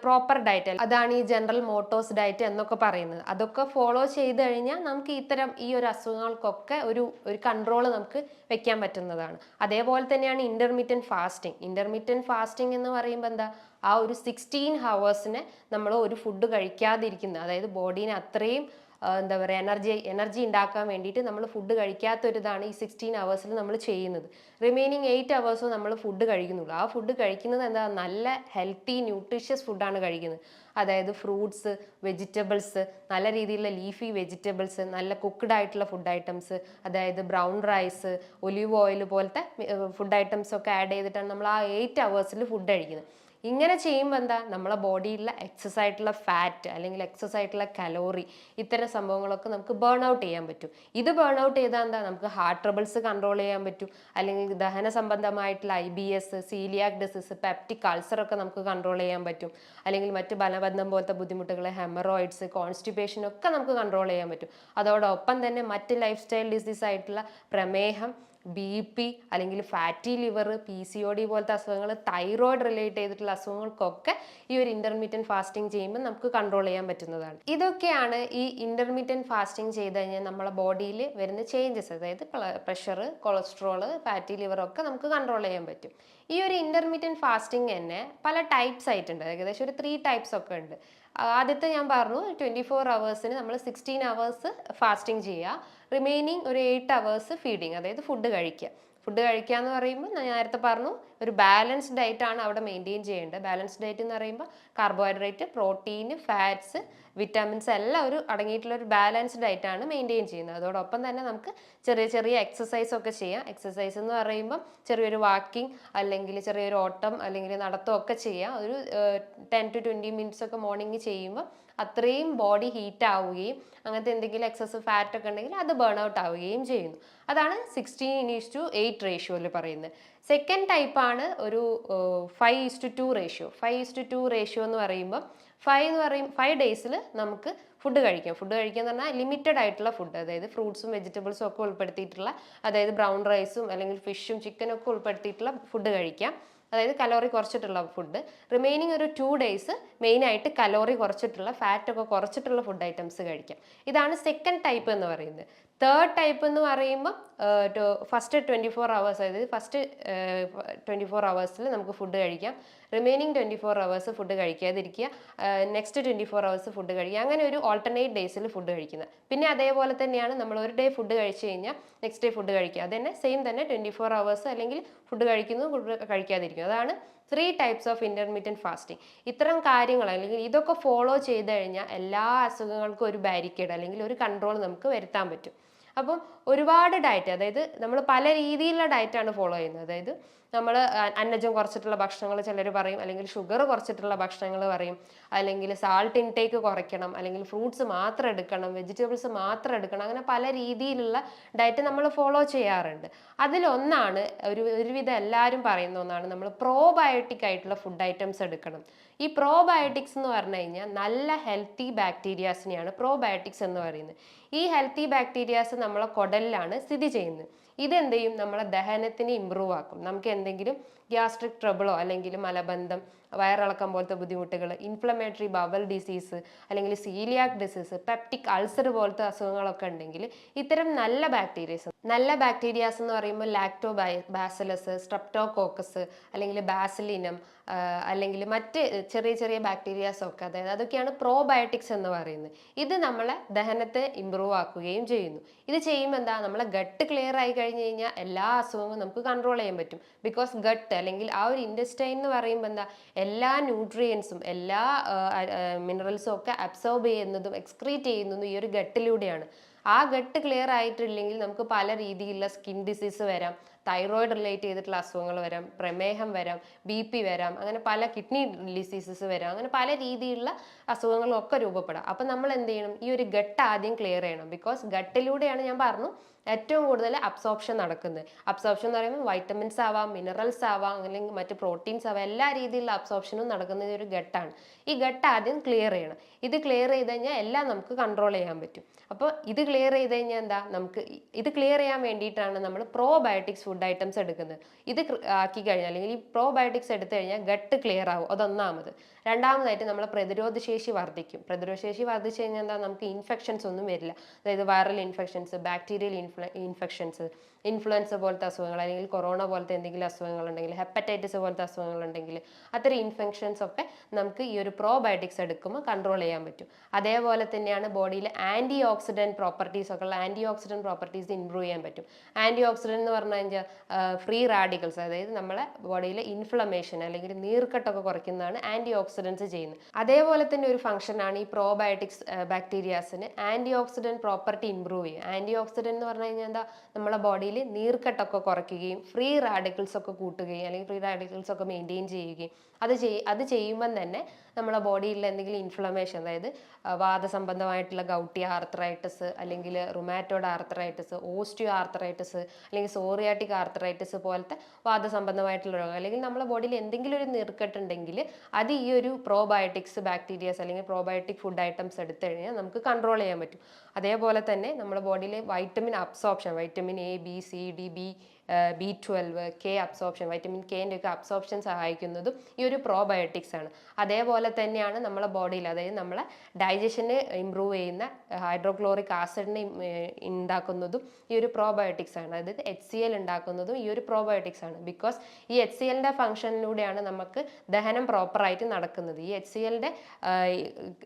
Speaker 1: പ്രോപ്പർ ഡയറ്റ്, അതാണ് ഈ ജനറൽ മോട്ടോഴ്സ് ഡയറ്റ് എന്നൊക്കെ പറയുന്നത്. അതൊക്കെ ഫോളോ ചെയ്ത് കഴിഞ്ഞാൽ നമുക്ക് ഈ ഒരു അസുഖങ്ങൾക്കൊക്കെ ഒരു കൺട്രോൾ നമുക്ക് വെക്കാൻ പറ്റുന്നതാണ്. അതേപോലെ തന്നെയാണ് ഇന്റർമീഡിയൻറ്റ് ഫാസ്റ്റിംഗ് എന്ന് പറയുമ്പോൾ എന്താ, ആ ഒരു 16 ഹവേഴ്സിനെ നമ്മൾ ഒരു ഫുഡ് കഴിക്കാതിരിക്കുന്നത്, അതായത് ബോഡീനെ അത്രയും എന്താ പറയുക എനർജി ഉണ്ടാക്കാൻ വേണ്ടിയിട്ട് നമ്മൾ ഫുഡ് കഴിക്കാത്തൊരിതാണ് ഈ 16 ഹവേഴ്സിൽ നമ്മൾ ചെയ്യുന്നത്. റിമൈനിങ് 8 ഹവേഴ്സും നമ്മൾ ഫുഡ് കഴിക്കുന്നുള്ളൂ. ആ ഫുഡ് കഴിക്കുന്നത് എന്താ, നല്ല ഹെൽത്തി ന്യൂട്രീഷ്യസ് ഫുഡാണ് കഴിക്കുന്നത്. അതായത് ഫ്രൂട്ട്സ്, വെജിറ്റബിൾസ്, നല്ല രീതിയിലുള്ള ലീഫി വെജിറ്റബിൾസ്, നല്ല കുക്ക്ഡ് ആയിട്ടുള്ള ഫുഡ് ഐറ്റംസ്, അതായത് ബ്രൗൺ റൈസ്, ഒലിവ് ഓയിൽ പോലത്തെ ഫുഡ് ഐറ്റംസ് ഒക്കെ ആഡ് ചെയ്തിട്ടാണ് നമ്മൾ ആ 8 ഹവേഴ്സിൽ ഫുഡ് കഴിക്കുന്നത്. ഇങ്ങനെ ചെയ്യുമ്പോൾ എന്താ, നമ്മളെ ബോഡിയിലുള്ള എക്സസ് ആയിട്ടുള്ള ഫാറ്റ് അല്ലെങ്കിൽ എക്സസ് ആയിട്ടുള്ള കലോറി, ഇത്തരം സംഭവങ്ങളൊക്കെ നമുക്ക് ബേൺ ഔട്ട് ചെയ്യാൻ പറ്റും. ഇത് ബേൺ ഔട്ട് ചെയ്താൽ എന്താ, നമുക്ക് ഹാർട്ട് ട്രബിൾസ് കൺട്രോൾ ചെയ്യാൻ പറ്റും, അല്ലെങ്കിൽ ദഹന സംബന്ധമായിട്ടുള്ള IBS, coeliac disease, peptic ulcer ഒക്കെ നമുക്ക് കൺട്രോൾ ചെയ്യാൻ പറ്റും. അല്ലെങ്കിൽ മറ്റ് മലബന്ധം പോലത്തെ ബുദ്ധിമുട്ടുകൾ, ഹെമറോയിഡ്സ്, കോൺസ്റ്റിപ്പേഷൻ ഒക്കെ നമുക്ക് കൺട്രോൾ ചെയ്യാൻ പറ്റും. അതോടൊപ്പം തന്നെ മറ്റ് ലൈഫ് സ്റ്റൈൽ ഡിസീസ് ആയിട്ടുള്ള പ്രമേഹം, BP, അല്ലെങ്കിൽ ഫാറ്റി ലിവർ, PCOD പോലത്തെ അസുഖങ്ങൾ, തൈറോയിഡ് റിലേറ്റ് ചെയ്തിട്ടുള്ള അസുഖങ്ങൾക്കൊക്കെ ഈ ഒരു ഇന്റർമീഡിയൻറ്റ് ഫാസ്റ്റിംഗ് ചെയ്യുമ്പോൾ നമുക്ക് കൺട്രോൾ ചെയ്യാൻ പറ്റുന്നതാണ്. ഇതൊക്കെയാണ് ഈ ഇന്റർമീഡിയൻറ്റ് ഫാസ്റ്റിംഗ് ചെയ്ത് കഴിഞ്ഞാൽ നമ്മളെ ബോഡിയിൽ വരുന്ന ചേഞ്ചസ്. അതായത് പ്രഷർ, കൊളസ്ട്രോൾ, ഫാറ്റി ലിവർ ഒക്കെ നമുക്ക് കൺട്രോൾ ചെയ്യാൻ പറ്റും. ഈ ഒരു ഇന്റർമീഡിയൻറ്റ് ഫാസ്റ്റിംഗ് തന്നെ പല ടൈപ്സ് ആയിട്ടുണ്ട്. ഏകദേശം ഒരു 3 ടൈപ്സ് ഒക്കെ ഉണ്ട്. ആദ്യത്തെ ഞാൻ പറഞ്ഞു, 24 ഹവേഴ്സിന് നമ്മൾ 16 ഹവേഴ്സ് ഫാസ്റ്റിംഗ് ചെയ്യുക, റിമൈനിങ് ഒരു 8 ഹവേഴ്സ് ഫീഡിങ്, അതായത് ഫുഡ് കഴിക്കുക എന്ന് പറയുമ്പോൾ ഞാൻ നേരത്തെ പറഞ്ഞു, ഒരു ബാലൻസ്ഡ് ഡയറ്റ് ആണ് അവിടെ മെയിൻറ്റെയിൻ ചെയ്യേണ്ടത്. ബാലൻസ്ഡ് ഡയറ്റ് എന്ന് പറയുമ്പോൾ കാർബോഹൈഡ്രേറ്റ്, പ്രോട്ടീൻ, ഫാറ്റ്സ്, വിറ്റാമിൻസ് എല്ലാം അടങ്ങിയിട്ടുള്ള ഒരു ബാലൻസ്ഡ് ഡയറ്റ് ആണ് മെയിൻറ്റെയിൻ ചെയ്യുന്നത്. അതോടൊപ്പം തന്നെ നമുക്ക് ചെറിയ ചെറിയ എക്സസൈസ് ഒക്കെ ചെയ്യാം. എക്സസൈസ് എന്ന് പറയുമ്പോൾ ചെറിയൊരു വാക്കിംഗ്, അല്ലെങ്കിൽ ചെറിയൊരു ഓട്ടം, അല്ലെങ്കിൽ നടത്തം ഒക്കെ ചെയ്യാം. ഒരു 10 to 20 മിനിറ്റ്സ് ഒക്കെ മോർണിംഗ് ചെയ്യുമ്പോൾ അത്രയും ബോഡി ഹീറ്റ് ആവുകയും അങ്ങനത്തെ എന്തെങ്കിലും എക്സസ് ഫാറ്റ് ഒക്കെ ഉണ്ടെങ്കിൽ അത് ബേൺ ഔട്ട് ആവുകയും ചെയ്യുന്നു. അതാണ് 16:8 റേഷ്യോയിൽ പറയുന്നത്. സെക്കൻഡ് ടൈപ്പാണ് ഒരു 5:2 റേഷ്യോ. 5:2 റേഷ്യോ എന്ന് പറയുമ്പോൾ 5 ഡേയ്സിൽ നമുക്ക് ഫുഡ് കഴിക്കാം എന്ന് പറഞ്ഞാൽ ലിമിറ്റഡ് ആയിട്ടുള്ള ഫുഡ്, അതായത് ഫ്രൂട്ട്സും വെജിറ്റബിൾസും ഒക്കെ ഉൾപ്പെടുത്തിയിട്ടുള്ള, അതായത് ബ്രൗൺ റൈസും അല്ലെങ്കിൽ ഫിഷും ചിക്കനും ഒക്കെ ഉൾപ്പെടുത്തിയിട്ടുള്ള ഫുഡ് കഴിക്കാം. അതായത് കലോറി കുറച്ചിട്ടുള്ള ഫുഡ്. റിമൈനിങ് ഒരു 2 ഡേയ്സ് മെയിനായിട്ട് കലോറി കുറച്ചിട്ടുള്ള, ഫാറ്റൊക്കെ കുറച്ചിട്ടുള്ള ഫുഡ് ഐറ്റംസ് കഴിക്കാം. ഇതാണ് സെക്കൻഡ് ടൈപ്പ് എന്ന് പറയുന്നത്. തേർഡ് ടൈപ്പ് എന്ന് പറയുമ്പോൾ ഫസ്റ്റ് 24 ഹവേഴ്സ്, അതായത് ഫസ്റ്റ് 24 ഹവേഴ്സിൽ നമുക്ക് ഫുഡ് കഴിക്കാം. റിമൈനിങ് 24 ഹവേഴ്സ് ഫുഡ് കഴിക്കാതിരിക്കുക, നെക്സ്റ്റ് 24 ഹവേഴ്സ് ഫുഡ് കഴിക്കുക. അങ്ങനെ ഒരു ഓൾട്ടർനേറ്റ് ഡേയ്സിൽ ഫുഡ് കഴിക്കുന്നത്. പിന്നെ അതേപോലെ തന്നെയാണ് നമ്മൾ ഒരു ഡേ ഫുഡ് കഴിച്ചു കഴിഞ്ഞാൽ നെക്സ്റ്റ് ഡേ ഫുഡ് കഴിക്കുക. അത് തന്നെ സെയിം തന്നെ 24 ഹവേഴ്സ് അല്ലെങ്കിൽ ഫുഡ് കഴിക്കുന്നു, ഫുഡ് കഴിക്കാതിരിക്കുന്നു. അതാണ് 3 ടൈപ്സ് ഓഫ് ഇന്റർമീഡിയൻറ്റ് ഫാസ്റ്റിംഗ്. ഇത്തരം കാര്യങ്ങൾ അല്ലെങ്കിൽ ഇതൊക്കെ ഫോളോ ചെയ്ത് കഴിഞ്ഞാൽ എല്ലാ അസുഖങ്ങൾക്കും ഒരു ബാരിക്കേഡ് അല്ലെങ്കിൽ ഒരു കൺട്രോൾ നമുക്ക് വരുത്താൻ പറ്റും. അപ്പം ഒരുപാട് ഡയറ്റ്, അതായത് നമ്മൾ പല രീതിയിലുള്ള ഡയറ്റാണ് ഫോളോ ചെയ്യുന്നത്. അതായത് നമ്മൾ അന്നജം കുറച്ചിട്ടുള്ള ഭക്ഷണങ്ങൾ ചിലർ പറയും, അല്ലെങ്കിൽ ഷുഗർ കുറച്ചിട്ടുള്ള ഭക്ഷണങ്ങൾ പറയും, അല്ലെങ്കിൽ സാൾട്ട് ഇൻടേക്ക് കുറയ്ക്കണം, അല്ലെങ്കിൽ ഫ്രൂട്ട്സ് മാത്രം എടുക്കണം, വെജിറ്റബിൾസ് മാത്രം എടുക്കണം, അങ്ങനെ പല രീതിയിലുള്ള ഡയറ്റ് നമ്മൾ ഫോളോ ചെയ്യാറുണ്ട്. അതിലൊന്നാണ് ഒരുവിധം എല്ലാവരും പറയുന്ന ഒന്നാണ് നമ്മൾ പ്രോബയോട്ടിക് ആയിട്ടുള്ള ഫുഡ് ഐറ്റംസ് എടുക്കണം. ഈ പ്രോബയോട്ടിക്സ് എന്ന് പറഞ്ഞു കഴിഞ്ഞാൽ നല്ല ഹെൽത്തി ബാക്ടീരിയാസിനെയാണ് പ്രോബയോട്ടിക്സ് എന്ന് പറയുന്നത്. ഈ ഹെൽത്തി ബാക്ടീരിയാസ് നമ്മളെ കുടലിലാണ് സ്ഥിതി ചെയ്യുന്നത്. ഇതെന്ത് ചെയ്യും? നമ്മളെ ദഹനത്തിനെ ഇമ്പ്രൂവ് ആക്കും. നമുക്ക് എന്തെങ്കിലും ഗ്യാസ്ട്രിക് ട്രബിളോ അല്ലെങ്കിൽ മലബന്ധം, വയറിളക്കം പോലത്തെ ബുദ്ധിമുട്ടുകൾ, ഇൻഫ്ലമേറ്ററി ബവൽ ഡിസീസ്, അല്ലെങ്കിൽ സീലിയാക് ഡിസീസ്, പെപ്റ്റിക് അൾസർ പോലത്തെ അസുഖങ്ങളൊക്കെ ഉണ്ടെങ്കിൽ ഇത്തരം നല്ല ബാക്ടീരിയാസ് എന്ന് പറയുമ്പോൾ ലാക്ടോ ബാസിലസ്, സ്ട്രെപ്റ്റോകോക്കസ്, അല്ലെങ്കിൽ ബാസിലിനം, അല്ലെങ്കിൽ മറ്റ് ചെറിയ ചെറിയ ബാക്ടീരിയാസ് ഒക്കെ, അതായത് അതൊക്കെയാണ് പ്രോബയോട്ടിക്സ് എന്ന് പറയുന്നത്. ഇത് നമ്മളെ ദഹനത്തെ ഇമ്പ്രൂവ് ആക്കുകയും ചെയ്യുന്നു. ഇത് ചെയ്യുമ്പോൾ എന്താ, നമ്മളെ ഗട്ട് ക്ലിയർ ആയി കഴിഞ്ഞ് കഴിഞ്ഞാൽ എല്ലാ അസുഖങ്ങളും നമുക്ക് കൺട്രോൾ ചെയ്യാൻ പറ്റും. ബിക്കോസ് ഗട്ട് അല്ലെങ്കിൽ ആ ഒരു ഇൻറ്റസ്റ്റൈൻ എന്ന് പറയുമ്പോൾ എന്താ, എല്ലാ ന്യൂട്രിയൻസും എല്ലാ മിനറൽസും ഒക്കെ അബ്സോർബ് ചെയ്യുന്നതും എക്സ്ക്രീറ്റ് ചെയ്യുന്നതും ഈ ഒരു ഗട്ടിലൂടെയാണ്. ആ ഗട്ട് ക്ലിയർ ആയിട്ടില്ലെങ്കിൽ നമുക്ക് പല രീതിയിലുള്ള സ്കിൻ ഡിസീസ് വരാം, തൈറോയിഡ് റിലേറ്റ് ചെയ്തിട്ടുള്ള അസുഖങ്ങൾ വരാം, പ്രമേഹം വരാം, BP വരാം, അങ്ങനെ പല കിഡ്നി ഡിസീസസ് വരാം, അങ്ങനെ പല രീതിയിലുള്ള അസുഖങ്ങളും ഒക്കെ രൂപപ്പെടാം. അപ്പം നമ്മൾ എന്ത് ചെയ്യണം? ഈ ഒരു ഗട്ട് ആദ്യം ക്ലിയർ ചെയ്യണം. ബിക്കോസ് ഗട്ടിലൂടെയാണ്, ഞാൻ പറഞ്ഞു, ഏറ്റവും കൂടുതൽ അബ്സോർപ്ഷൻ നടക്കുന്നത്. അബ്സോർപ്ഷൻ എന്ന് പറയുമ്പോൾ വൈറ്റമിൻസ് ആവാം, മിനറൽസ് ആവാം, അല്ലെങ്കിൽ മറ്റ് പ്രോട്ടീൻസ് ആവാം, എല്ലാ രീതിയിലുള്ള അബ്സോർപ്ഷനും നടക്കുന്നത് ഒരു ഗട്ടാണ്. ഈ ഗട്ട് ആദ്യം ക്ലിയർ ചെയ്യണം. ഇത് ക്ലിയർ ചെയ്ത് കഴിഞ്ഞാൽ എല്ലാം നമുക്ക് കൺട്രോൾ ചെയ്യാൻ പറ്റും. അപ്പോൾ ഇത് ക്ലിയർ ചെയ്ത് കഴിഞ്ഞാൽ എന്താ, നമുക്ക് ഇത് ക്ലിയർ ചെയ്യാൻ വേണ്ടിയിട്ടാണ് നമ്മൾ പ്രോബയോട്ടിക്സ് ഫുഡ് ഐറ്റംസ് എടുക്കുന്നത്. ഇത് ആക്കി കഴിഞ്ഞാൽ, അല്ലെങ്കിൽ ഈ പ്രോബയോട്ടിക്സ് എടുത്തു കഴിഞ്ഞാൽ ഗട്ട് ക്ലിയർ ആവും. അതൊന്നാമത്. രണ്ടാമതായിട്ട് നമ്മളെ പ്രതിരോധശേഷി വർദ്ധിക്കും. പ്രതിരോധശേഷി വർദ്ധിച്ചു കഴിഞ്ഞാൽ എന്താ, നമുക്ക് ഇൻഫെക്ഷൻസ് ഒന്നും വരില്ല. അതായത് viral infections, bacterial infections, influenza പോലത്തെ അസുഖങ്ങൾ, അല്ലെങ്കിൽ കൊറോണ പോലത്തെ എന്തെങ്കിലും അസുഖങ്ങൾ ഉണ്ടെങ്കിൽ, ഹെപ്പറ്റൈറ്റിസ് പോലത്തെ അസുഖങ്ങൾ ഉണ്ടെങ്കിൽ, അത്തരം ഇൻഫെക്ഷൻസ് ഒക്കെ നമുക്ക് ഈ ഒരു പ്രോബയോട്ടിക്സ് എടുക്കുമ്പോൾ കൺട്രോൾ ചെയ്യാൻ പറ്റും. അതേപോലെ തന്നെയാണ് ബോഡിയിൽ ആൻറ്റി ഓക്സിഡൻറ്റ് പ്രോപ്പർട്ടീസ് ഒക്കെ ഉള്ള ആൻറ്റി ഓക്സിഡൻറ്റ് പ്രോപ്പർട്ടീസ് ഇംപ്രൂവ് ചെയ്യാൻ പറ്റും. ആൻറ്റി ഓക്സിഡൻറ്റ് എന്ന് പറഞ്ഞു കഴിഞ്ഞാൽ ഫ്രീ റാഡിക്കൽസ്, അതായത് നമ്മളെ ബോഡിയിലെ ഇൻഫ്ലമേഷൻ അല്ലെങ്കിൽ നീർക്കെട്ടൊക്കെ കുറയ്ക്കുന്നതാണ് ആൻറ്റി ഓക്സിഡൻസ് ചെയ്യുന്നത്. അതേപോലെ തന്നെ ഒരു ഫംഗ്ഷനാണ് ഈ പ്രോബയോട്ടിക്സ് ബാക്ടീരിയാസിന് ആൻറ്റി ഓക്സിഡൻറ്റ് പ്രോപ്പർട്ടി ഇംപ്രൂവ് ചെയ്യും. ആൻറ്റി ഓക്സിഡൻറ്റ് എന്ന് പറഞ്ഞു കഴിഞ്ഞാൽ എന്താ, നമ്മളെ ബോഡിയിൽ നീർക്കെട്ടൊക്കെ കുറയ്ക്കുകയും ഫ്രീ റാഡിക്കൽസ് ഒക്കെ കൂട്ടുകയും, അല്ലെങ്കിൽ ഫ്രീ റാഡിക്കൽസ് ഒക്കെ മെയിൻറ്റെയിൻ ചെയ്യുകയും, അത് ചെയ്യുമ്പം തന്നെ നമ്മളെ ബോഡിയിൽ എന്തെങ്കിലും ഇൻഫ്ലമേഷൻ, അതായത് വാദസംബന്ധമായിട്ടുള്ള ഗൗട്ടി ആർത്രൈറ്റിസ്, അല്ലെങ്കിൽ റുമാറ്റോഡ് ആർത്രൈറ്റിസ്, ഓസ്റ്റിയോ ആർത്രൈറ്റിസ്, അല്ലെങ്കിൽ സോറിയാറ്റിക് ആർത്രൈറ്റിസ് പോലത്തെ വാദസംബന്ധമായിട്ടുള്ള രോഗം, അല്ലെങ്കിൽ നമ്മളെ ബോഡിയിൽ എന്തെങ്കിലും ഒരു നീർക്കെട്ടുണ്ടെങ്കിൽ അത് ഈ ഒരു പ്രോബയോട്ടിക്സ് ബാക്ടീരിയാസ് അല്ലെങ്കിൽ പ്രോബയോട്ടിക് ഫുഡ് ഐറ്റംസ് എടുത്തു കഴിഞ്ഞാൽ നമുക്ക് കൺട്രോൾ ചെയ്യാൻ പറ്റും. അതേപോലെ തന്നെ നമ്മുടെ ബോഡിയിലെ vitamin absorption, vitamin A, B, C, D, B12, K absorption, vitamin കെൻ്റെ ഒക്കെ അബ്സോർപ്ഷൻ സഹായിക്കുന്നതും ഈ ഒരു പ്രോബയോട്ടിക്സ് ആണ്. അതേപോലെ തന്നെയാണ് നമ്മളെ ബോഡിയിൽ, അതായത് നമ്മളെ ഡൈജഷന് ഇമ്പ്രൂവ് ചെയ്യുന്ന ഹൈഡ്രോക്ലോറിക് ആസിഡിനെ ഉണ്ടാക്കുന്നതും ഈ ഒരു പ്രോബയോട്ടിക്സ് ആണ്. അതായത് HCl ഉണ്ടാക്കുന്നതും ഈ ഒരു പ്രോബയോട്ടിക്സ് ആണ്. ബിക്കോസ് ഈ HClൻ്റെ ഫംഗ്ഷനിലൂടെയാണ് നമുക്ക് ദഹനം പ്രോപ്പറായിട്ട് നടക്കുന്നത്. ഈ HClൻ്റെ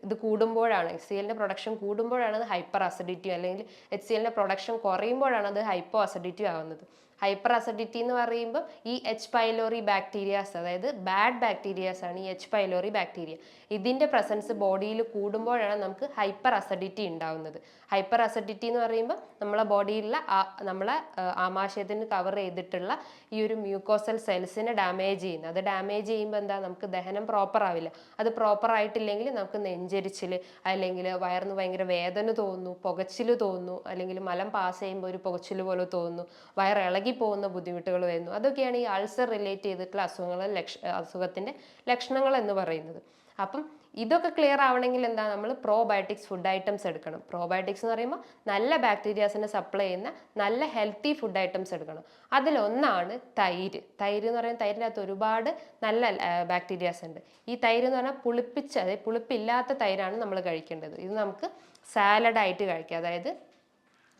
Speaker 1: ഇത് കൂടുമ്പോഴാണ്, HClൻ്റെ പ്രൊഡക്ഷൻ കൂടുമ്പോഴാണ് അത് ഹൈപ്പർ അസിഡിറ്റി, അല്ലെങ്കിൽ HClൻ്റെ പ്രൊഡക്ഷൻ കുറയുമ്പോഴാണ് അത് ഹൈപ്പോ അസിഡിറ്റി ആവുന്നത്. ഹൈപ്പർ അസിഡിറ്റി എന്ന് പറയുമ്പോൾ ഈ എച്ച് പൈലോറി ബാക്ടീരിയാസ്, അതായത് ബാഡ് ബാക്ടീരിയാസ് ആണ് ഈ എച്ച് പൈലോറി ബാക്ടീരിയ. ഇതിൻ്റെ പ്രസൻസ് ബോഡിയിൽ കൂടുമ്പോഴാണ് നമുക്ക് ഹൈപ്പർ അസിഡിറ്റി ഉണ്ടാവുന്നത്. ഹൈപ്പർ അസിഡിറ്റി എന്ന് പറയുമ്പോൾ നമ്മളെ ബോഡിയിലുള്ള നമ്മളെ ആമാശയത്തിന് കവർ ചെയ്തിട്ടുള്ള ഈ ഒരു മ്യൂക്കോസൽ സെൽസിനെ ഡാമേജ് ചെയ്യുന്നത്. അത് ഡാമേജ് ചെയ്യുമ്പോൾ എന്താ, നമുക്ക് ദഹനം പ്രോപ്പർ ആവില്ല. അത് പ്രോപ്പർ ആയിട്ടില്ലെങ്കിൽ നമുക്ക് നെഞ്ചരിച്ചിൽ, അല്ലെങ്കിൽ വയറിന് ഭയങ്കര വേദന തോന്നുന്നു, പുകച്ചിൽ തോന്നുന്നു, അല്ലെങ്കിൽ മലം പാസ് ചെയ്യുമ്പോൾ ഒരു പുകച്ചിൽ പോലെ തോന്നുന്നു, വയറിളകി പോകുന്ന ബുദ്ധിമുട്ടുകൾ വരുന്നു. അതൊക്കെയാണ് ഈ അൾസർ റിലേറ്റ് ചെയ്തിട്ടുള്ള അസുഖത്തിൻ്റെ ലക്ഷണങ്ങൾ എന്ന് പറയുന്നത്. അപ്പം ഇതൊക്കെ ക്ലിയർ ആവണമെങ്കിൽ എന്താ, നമ്മൾ പ്രോബയോട്ടിക്സ് ഫുഡ് ഐറ്റംസ് എടുക്കണം. പ്രോബയോട്ടിക്സ് എന്ന് പറയുമ്പോൾ നല്ല ബാക്ടീരിയാസിനെ സപ്ലൈ ചെയ്യുന്ന നല്ല ഹെൽത്തി ഫുഡ് ഐറ്റംസ് എടുക്കണം. അതിലൊന്നാണ് തൈര്. തൈര് എന്ന് പറയുന്നത്, തൈരിൻ്റെ അകത്ത് ഒരുപാട് നല്ല ബാക്ടീരിയാസ് ഉണ്ട്. ഈ തൈര് എന്ന് പറഞ്ഞാൽ അതായത് പുളിപ്പില്ലാത്ത തൈരാണ് നമ്മൾ കഴിക്കേണ്ടത്. ഇത് നമുക്ക് സാലഡായിട്ട് കഴിക്കാം. അതായത്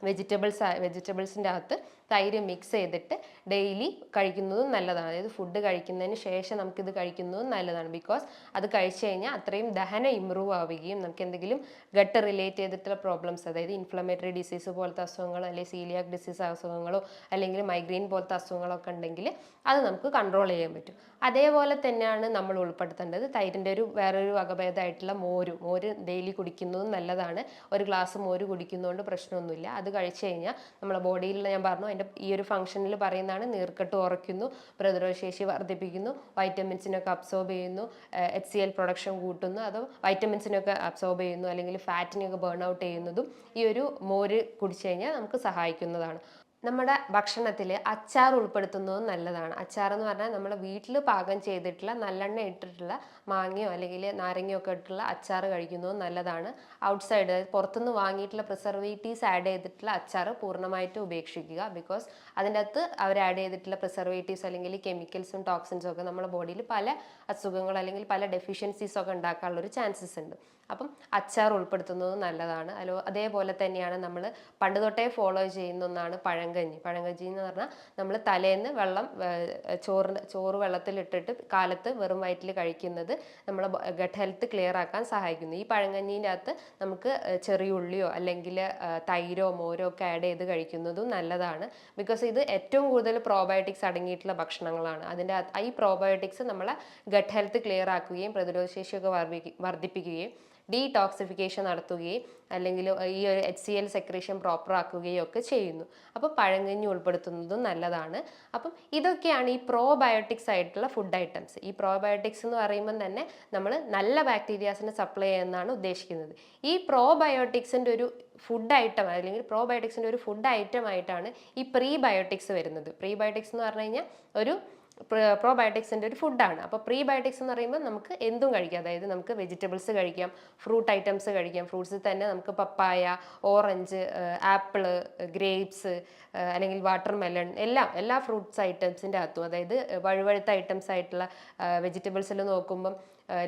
Speaker 1: വെജിറ്റബിൾസിൻ്റെ അകത്ത് തൈര് മിക്സ് ചെയ്തിട്ട് ഡെയിലി കഴിക്കുന്നതും നല്ലതാണ്. അതായത് ഫുഡ് കഴിക്കുന്നതിന് ശേഷം നമുക്കിത് കഴിക്കുന്നതും നല്ലതാണ്. ബിക്കോസ് അത് കഴിച്ചു കഴിഞ്ഞാൽ അത്രയും ദഹനം ഇമ്പ്രൂവ് ആവുകയും നമുക്ക് എന്തെങ്കിലും ഗട്ട് റിലേറ്റ് ചെയ്തിട്ടുള്ള പ്രോബ്ലംസ്, അതായത് ഇൻഫ്ലമേറ്ററി ഡിസീസ് പോലത്തെ അസുഖങ്ങളോ അല്ലെങ്കിൽ സീലിയാക് ഡിസീസ് അസുഖങ്ങളോ അല്ലെങ്കിൽ മൈഗ്രെയിൻ പോലത്തെ അസുഖങ്ങളൊക്കെ ഉണ്ടെങ്കിൽ അത് നമുക്ക് കൺട്രോൾ ചെയ്യാൻ പറ്റും. അതേപോലെ തന്നെയാണ് നമ്മൾ ഉൾപ്പെടുത്തേണ്ടത് തൈരിൻ്റെ വേറൊരു വകഭേദമായിട്ടുള്ള മോര് ഡെയിലി കുടിക്കുന്നതും നല്ലതാണ്. ഒരു ഗ്ലാസ് മോര് കുടിക്കുന്നതുകൊണ്ട് പ്രശ്നമൊന്നുമില്ല. അത് കഴിച്ചു കഴിഞ്ഞാൽ നമ്മുടെ ബോഡിയിൽ, ഞാൻ പറഞ്ഞു അതിൻ്റെ ഈ ഒരു ഫംഗ്ഷനിൽ പറയുന്നതാണ്, നീർക്കെട്ട് കുറയ്ക്കുന്നു, പ്രതിരോധശേഷി വർദ്ധിപ്പിക്കുന്നു, വൈറ്റമിൻസിനൊക്കെ അബ്സോർബ് ചെയ്യുന്നു, HCl പ്രൊഡക്ഷൻ കൂട്ടുന്നു, അതോ വൈറ്റമിൻസിനൊക്കെ അബ്സോർബ് ചെയ്യുന്നു, അല്ലെങ്കിൽ ഫാറ്റിനെയൊക്കെ ബേൺ ഔട്ട് ചെയ്യുന്നതും ഈ ഒരു മോര് കുടിച്ചു കഴിഞ്ഞാൽ നമുക്ക് സഹായിക്കുന്നതാണ്. നമ്മുടെ ഭക്ഷണത്തിൽ അച്ചാർ ഉൾപ്പെടുത്തുന്നതും നല്ലതാണ്. അച്ചാർ എന്ന് പറഞ്ഞാൽ നമ്മൾ വീട്ടിൽ പാകം ചെയ്തിട്ടുള്ള നല്ലെണ്ണ ഇട്ടിട്ടുള്ള മാങ്ങയോ അല്ലെങ്കിൽ നാരങ്ങയോ ഒക്കെ ഇട്ടുള്ള അച്ചാർ കഴിക്കുന്നതും നല്ലതാണ്. ഔട്ട്സൈഡ്, അതായത് പുറത്തുനിന്ന് വാങ്ങിയിട്ടുള്ള പ്രിസർവേറ്റീവ്സ് ആഡ് ചെയ്തിട്ടുള്ള അച്ചാർ പൂർണ്ണമായിട്ടും ഉപേക്ഷിക്കുക. ബിക്കോസ് അതിൻ്റെ അകത്ത് അവർ ആഡ് ചെയ്തിട്ടുള്ള പ്രിസർവേറ്റീവ്സ് അല്ലെങ്കിൽ കെമിക്കൽസും ടോക്സിൻസും ഒക്കെ നമ്മുടെ ബോഡിയിൽ പല അസുഖങ്ങൾ അല്ലെങ്കിൽ പല ഡെഫിഷ്യൻസീസ് ഒക്കെ ഉണ്ടാക്കാനുള്ളൊരു ചാൻസസ് ഉണ്ട്. അപ്പം അച്ചാർ ഉൾപ്പെടുത്തുന്നത് നല്ലതാണ്. അതേപോലെ തന്നെയാണ് നമ്മൾ പണ്ട് തൊട്ടേ ഫോളോ ചെയ്യുന്ന ഒന്നാണ് പഴങ്കഞ്ഞി. പഴങ്കഞ്ഞി എന്ന് പറഞ്ഞാൽ നമ്മൾ തലേന്ന് ചോറ് വെള്ളത്തിലിട്ടിട്ട് കാലത്ത് വെറും വയറ്റിൽ കഴിക്കുന്നത് നമ്മളെ ഗട്ട് ഹെൽത്ത് ക്ലിയർ ആക്കാൻ സഹായിക്കുന്നു. ഈ പഴങ്കഞ്ഞീൻ്റെ അകത്ത് നമുക്ക് ചെറിയ ഉള്ളിയോ അല്ലെങ്കിൽ തൈരോ മോരോ ഒക്കെ ആഡ് ചെയ്ത് കഴിക്കുന്നതും നല്ലതാണ്. ബിക്കോസ് ഇത് ഏറ്റവും കൂടുതൽ പ്രോബയോട്ടിക്സ് അടങ്ങിയിട്ടുള്ള ഭക്ഷണങ്ങളാണ്. അതിൻ്റെ ഈ പ്രോബയോട്ടിക്സ് നമ്മളെ ഗട്ട് ഹെൽത്ത് ക്ലിയർ ആക്കുകയും പ്രതിരോധശേഷിയൊക്കെ വർദ്ധിപ്പിക്കുകയും ഡീടോക്സിഫിക്കേഷൻ നടത്തുകയും അല്ലെങ്കിൽ ഈ ഒരു HCl സെക്രീഷൻ പ്രോപ്പർ ആക്കുകയും ഒക്കെ ചെയ്യുന്നു. അപ്പോൾ പഴങ്കഞ്ഞി ഉൾപ്പെടുത്തുന്നതും നല്ലതാണ്. അപ്പം ഇതൊക്കെയാണ് ഈ പ്രോബയോട്ടിക്സ് ആയിട്ടുള്ള ഫുഡ് ഐറ്റംസ്. ഈ പ്രോബയോട്ടിക്സ് എന്ന് പറയുമ്പോൾ തന്നെ നമ്മൾ നല്ല ബാക്ടീരിയാസിനെ സപ്ലൈ ചെയ്യുന്നതാണ് ഉദ്ദേശിക്കുന്നത്. ഈ പ്രോബയോട്ടിക്സിൻ്റെ ഒരു ഫുഡ് ഐറ്റം അല്ലെങ്കിൽ പ്രോബയോട്ടിക്സിൻ്റെ ഒരു ഫുഡ് ഐറ്റം ആയിട്ടാണ് ഈ പ്രീബയോട്ടിക്സ് വരുന്നത്. പ്രീബയോട്ടിക്സ് എന്ന് പറഞ്ഞു കഴിഞ്ഞാൽ ഒരു പ്രോബയോട്ടിക്സിൻ്റെ ഒരു ഫുഡാണ്. അപ്പോൾ പ്രീബയോട്ടിക്സ് എന്ന് പറയുമ്പോൾ നമുക്ക് എന്തും കഴിക്കാം. അതായത് നമുക്ക് വെജിറ്റബിൾസ് കഴിക്കാം, ഫ്രൂട്ട് ഐറ്റംസ് കഴിക്കാം. ഫ്രൂട്ട്സിൽ തന്നെ നമുക്ക് പപ്പായ, ഓറഞ്ച്, ആപ്പിള്, ഗ്രേപ്സ് അല്ലെങ്കിൽ വാട്ടർമെലൺ, എല്ലാ ഫ്രൂട്ട്സ് ഐറ്റംസിൻ്റെ അകത്തും, അതായത് വഴുവഴുത്ത ഐറ്റംസ് ആയിട്ടുള്ള വെജിറ്റബിൾസിൽ നോക്കുമ്പം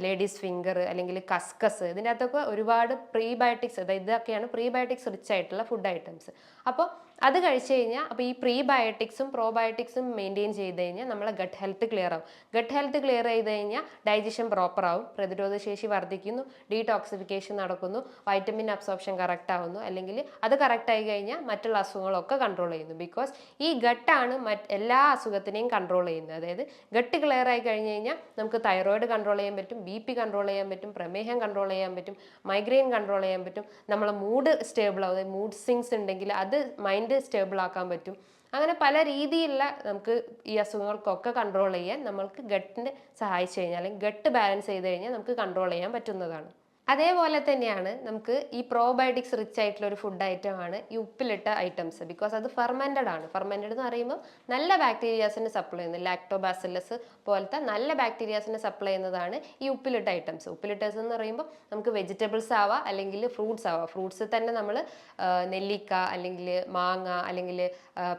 Speaker 1: ലേഡീസ് ഫിംഗർ അല്ലെങ്കിൽ കസ്കസ്, ഇതിൻ്റെ അകത്തൊക്കെ ഒരുപാട് പ്രീബയോട്ടിക്സ്, അതായത് ഇതൊക്കെയാണ് പ്രീബയോട്ടിക്സ് റിച്ച് ആയിട്ടുള്ള ഫുഡ് ഐറ്റംസ്. അപ്പോൾ അത് കഴിച്ചു കഴിഞ്ഞാൽ അപ്പോൾ ഈ പ്രീബയോട്ടിക്സും പ്രോബയോട്ടിക്സും മെയിൻറ്റെയിൻ ചെയ്ത് കഴിഞ്ഞാൽ നമ്മളെ ഗട്ട് ഹെൽത്ത് ക്ലിയർ ആവും. ഗട്ട് ഹെൽത്ത് ക്ലിയർ ചെയ്ത് കഴിഞ്ഞാൽ ഡൈജഷൻ പ്രോപ്പർ ആവും, പ്രതിരോധശേഷി വർദ്ധിക്കുന്നു, ഡീടോക്സിഫിക്കേഷൻ നടക്കുന്നു, വൈറ്റമിൻ അബ്സോർപ്ഷൻ കറക്റ്റ് ആവുന്നു, അല്ലെങ്കിൽ അത് കറക്റ്റ് ആയി കഴിഞ്ഞാൽ മറ്റുള്ള അസുഖങ്ങളൊക്കെ കൺട്രോൾ ചെയ്യുന്നു. ബിക്കോസ് ഈ ഗട്ടാണ് എല്ലാ അസുഖത്തിനെയും കൺട്രോൾ ചെയ്യുന്നത്. അതായത് ഗട്ട് ക്ലിയർ ആയി കഴിഞ്ഞ് കഴിഞ്ഞാൽ നമുക്ക് തൈറോയിഡ് കൺട്രോൾ ചെയ്യാൻ പറ്റും, BP കൺട്രോൾ ചെയ്യാൻ പറ്റും, പ്രമേഹം കൺട്രോൾ ചെയ്യാൻ പറ്റും, മൈഗ്രെയിൻ കൺട്രോൾ ചെയ്യാൻ പറ്റും, നമ്മളെ മൂഡ് സ്റ്റേബിൾ ആവും, അതായത് മൂഡ് സ്വിങ്സ് ഉണ്ടെങ്കിൽ അത് മൈൻഡ് സ്റ്റേബിൾ ആക്കാൻ പറ്റും. അങ്ങനെ പല രീതിയിലുള്ള നമുക്ക് ഈ അസുഖങ്ങൾക്കൊക്കെ കൺട്രോൾ ചെയ്യാൻ നമ്മൾക്ക് ഗട്ടിനെ സഹായിച്ചു കഴിഞ്ഞാൽ അല്ലെങ്കിൽ ഗട്ട് ബാലൻസ് ചെയ്ത് കഴിഞ്ഞാൽ നമുക്ക് കൺട്രോൾ ചെയ്യാൻ പറ്റുന്നതാണ്. അതേപോലെ തന്നെയാണ് നമുക്ക് ഈ പ്രോബയോട്ടിക്സ് റിച്ച് ആയിട്ടുള്ള ഒരു ഫുഡ് ഐറ്റമാണ് ഈ ഉപ്പിലിട്ട ഐറ്റംസ്. ബിക്കോസ് അത് ഫെർമെൻറ്റഡ് ആണ്. ഫെർമെൻറ്റഡ് എന്ന് പറയുമ്പോൾ നല്ല ബാക്ടീരിയാസിനെ സപ്ലൈ ചെയ്യുന്നത്, ലാക്ടോബാസിലസ് പോലത്തെ നല്ല ബാക്ടീരിയാസിനെ സപ്ലൈ ചെയ്യുന്നതാണ് ഈ ഉപ്പിലിട്ട ഐറ്റംസ്. ഉപ്പിലിട്ടസ് എന്ന് പറയുമ്പോൾ നമുക്ക് വെജിറ്റബിൾസ് ആവാം അല്ലെങ്കിൽ ഫ്രൂട്ട്സ് ആവാം. ഫ്രൂട്ട്സിൽ തന്നെ നമ്മൾ നെല്ലിക്ക അല്ലെങ്കിൽ മാങ്ങ അല്ലെങ്കിൽ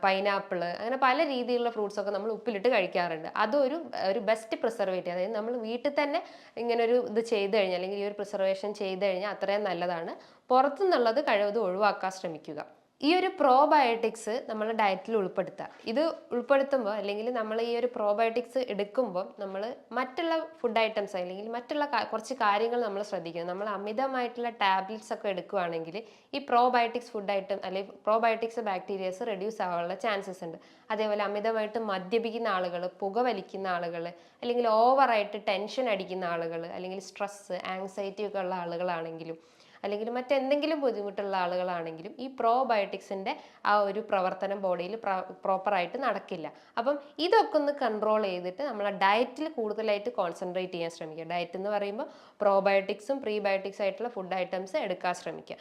Speaker 1: പൈനാപ്പിൾ, അങ്ങനെ പല രീതിയിലുള്ള ഫ്രൂട്ട്സൊക്കെ നമ്മൾ ഉപ്പിലിട്ട് കഴിക്കാറുണ്ട്. അതൊരു ബെസ്റ്റ് പ്രിസർവേറ്റീവ്. അതായത് നമ്മൾ വീട്ടിൽ തന്നെ ഇങ്ങനെ ഒരു ഇത് ചെയ്ത് കഴിഞ്ഞാൽ അല്ലെങ്കിൽ ഈ ഒരു പ്രിസർവേഷൻ ചെയ്ത് കഴിഞ്ഞാൽ അത്രയും നല്ലതാണ്. പുറത്തുനിന്നുള്ളത് കഴിവതും ഒഴിവാക്കാൻ ശ്രമിക്കുക. ഈ ഒരു പ്രോബയോട്ടിക്സ് നമ്മൾ ഡയറ്റിൽ ഉൾപ്പെടുത്തുക. ഇത് ഉൾപ്പെടുത്തുമ്പോൾ അല്ലെങ്കിൽ നമ്മൾ ഈ ഒരു പ്രോബയോട്ടിക്സ് എടുക്കുമ്പോൾ നമ്മൾ മറ്റുള്ള ഫുഡ് ഐറ്റംസ് അല്ലെങ്കിൽ മറ്റുള്ള കുറച്ച് കാര്യങ്ങൾ നമ്മൾ ശ്രദ്ധിക്കണം. നമ്മൾ അമിതമായിട്ടുള്ള ടാബ്ലറ്റ്സ് ഒക്കെ എടുക്കുകയാണെങ്കിൽ ഈ പ്രോബയോട്ടിക്സ് ഫുഡ് ഐറ്റം അല്ലെങ്കിൽ പ്രോബയോട്ടിക്സ് ബാക്ടീരിയസ് റെഡ്യൂസ് ആവാനുള്ള ചാൻസസ് ഉണ്ട്. അതേപോലെ അമിതമായിട്ട് മദ്യപിക്കുന്ന ആളുകൾ, പുകവലിക്കുന്ന ആളുകൾ, അല്ലെങ്കിൽ ഓവറായിട്ട് ടെൻഷൻ അടിക്കുന്ന ആളുകൾ, അല്ലെങ്കിൽ സ്ട്രെസ്, ആങ്സൈറ്റി ഒക്കെ ഉള്ള ആളുകളാണെങ്കിലും അല്ലെങ്കിൽ മറ്റെന്തെങ്കിലും ബുദ്ധിമുട്ടുള്ള ആളുകളാണെങ്കിലും ഈ പ്രോബയോട്ടിക്സിൻ്റെ ആ ഒരു പ്രവർത്തനം ബോഡിയിൽ പ്രോപ്പറായിട്ട് നടക്കില്ല. അപ്പം ഇതൊക്കെ ഒന്ന് കൺട്രോൾ ചെയ്തിട്ട് നമ്മളെ ഡയറ്റിൽ കൂടുതലായിട്ട് കോൺസെൻട്രേറ്റ് ചെയ്യാൻ ശ്രമിക്കുക. ഡയറ്റ് എന്ന് പറയുമ്പോൾ പ്രോബയോട്ടിക്സും പ്രീബയോട്ടിക്സ് ആയിട്ടുള്ള ഫുഡ് ഐറ്റംസ് എടുക്കാൻ ശ്രമിക്കുക.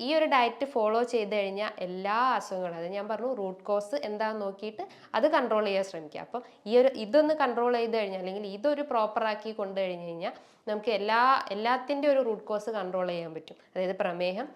Speaker 1: ഈ ഒരു ഡയറ്റ് ഫോളോ ചെയ്ത് കഴിഞ്ഞാൽ എല്ലാ അസുഖങ്ങളും, അത് ഞാൻ പറഞ്ഞു റൂട്ട് കോസ് എന്താണെന്ന് നോക്കിയിട്ട് അത് കൺട്രോൾ ചെയ്യാൻ ശ്രമിക്കുക. അപ്പം ഇതൊന്ന് കൺട്രോൾ ചെയ്ത് കഴിഞ്ഞാൽ അല്ലെങ്കിൽ ഇതൊരു പ്രോപ്പറാക്കി കൊണ്ടു കഴിഞ്ഞ് കഴിഞ്ഞാൽ നമുക്ക് എല്ലാത്തിൻ്റെ ഒരു റൂട്ട് കോസ് കൺട്രോൾ ചെയ്യാൻ പറ്റും. അതായത് പ്രമേഹം,